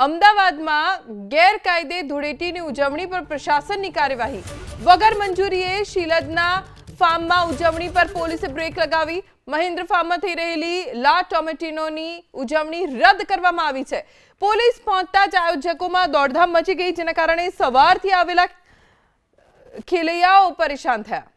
અમદાવાદમાં ગેરકાયદે ધૂળેટીની ઉજવણી પર પ્રશાસનની કાર્યવાહી વગર મંજૂરીએ શિલદના ફાર્મમાં ઉજવણી પર પોલીસે બ્રેક લગાવી મહેન્દ્ર ફાર્મમાં થઈ રહેલી લા ટોમેટિનોની ઉજવણી રદ કરવામાં આવી છે। પોલીસ પહોંચતા જ આયોજકોમાં દોડધામ મચી ગઈ, જેના કારણે સવારથી આવેલા ખેલૈયાઓ પરેશાન થયા।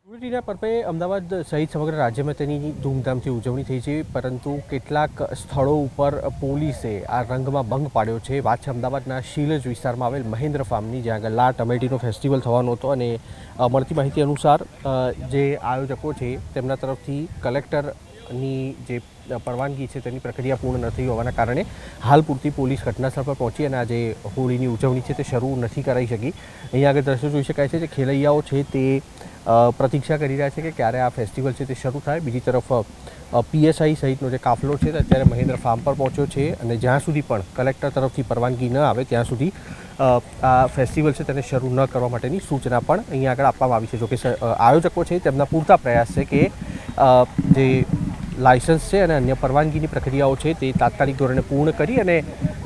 ધૂળેટીના પર્વે અમદાવાદ સહિત સમગ્ર રાજ્યમાં તેની ધૂમધામથી ઉજવણી થઈ છે, પરંતુ કેટલાક સ્થળો ઉપર પોલીસે આ રંગમાં ભંગ પાડ્યો છે। વાત છે અમદાવાદના શિલજ વિસ્તારમાં આવેલ મહેન્દ્ર ફાર્મની, જ્યાં આગળ લા ટોમેટિનો ફેસ્ટિવલ થવાનો હતો અને મળતી માહિતી અનુસાર જે આયોજકો છે તેમના તરફથી કલેક્ટરની જે પરવાનગી છે તેની પ્રક્રિયા પૂર્ણ ન થઈ હોવાના કારણે હાલ પૂરતી પોલીસ ઘટનાસ્થળ પર પહોંચી અને આજે હોળીની ઉજવણી છે તે શરૂ નથી કરાઈ શકી। અહીંયા આગળ દ્રશ્યો જોઈ શકાય છે જે ખેલૈયાઓ છે તે પ્રતીક્ષા કરી રહ્યા છે કે ક્યારે આ ફેસ્ટિવલ છે તે શરૂ થાય। બીજી તરફ પીએસઆઈ સહિતનો જે કાફલો છે તે અત્યારે મહેન્દ્ર ફાર્મ પર પહોંચ્યો છે અને જ્યાં સુધી પણ કલેક્ટર તરફથી પરવાનગી ન આવે ત્યાં સુધી આ ફેસ્ટિવલ છે તેને શરૂ ન કરવા માટેની સૂચના પણ અહીંયા આગળ આપવામાં આવી છે। જોકે આયોજકો છે તેમના પૂરતા પ્રયાસ છે કે જે લાયસન્સ છે અને અન્ય પરવાનગીની પ્રક્રિયાઓ છે તે તાત્કાલિક ધોરણે પૂર્ણ કરી અને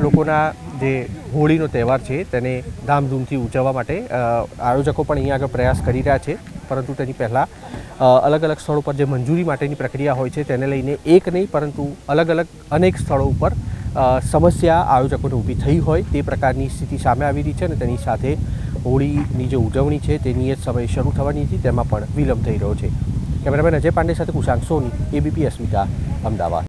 લોકોના જે હોળીનો તહેવાર છે તેને ધામધૂમથી ઉજવવા માટે આયોજકો પણ અહીંયા આગળ પ્રયાસ કરી રહ્યા છે। પરંતુ તેની પહેલાં અલગ અલગ સ્થળો પર જે મંજૂરી માટેની પ્રક્રિયા હોય છે તેને લઈને એક નહીં પરંતુ અલગ અલગ અનેક સ્થળો ઉપર સમસ્યા આયોજકોને ઊભી થઈ હોય તે પ્રકારની સ્થિતિ સામે આવી રહી છે અને તેની સાથે હોળીની જે ઉજવણી છે તે નિયત સમયે શરૂ થવાની હતી તેમાં પણ વિલંબ થઈ રહ્યો છે। કેમેરામેન અજય પાંડે સાથે કુશાંક સોની, એબીપી અસ્મિતા, અમદાવાદ।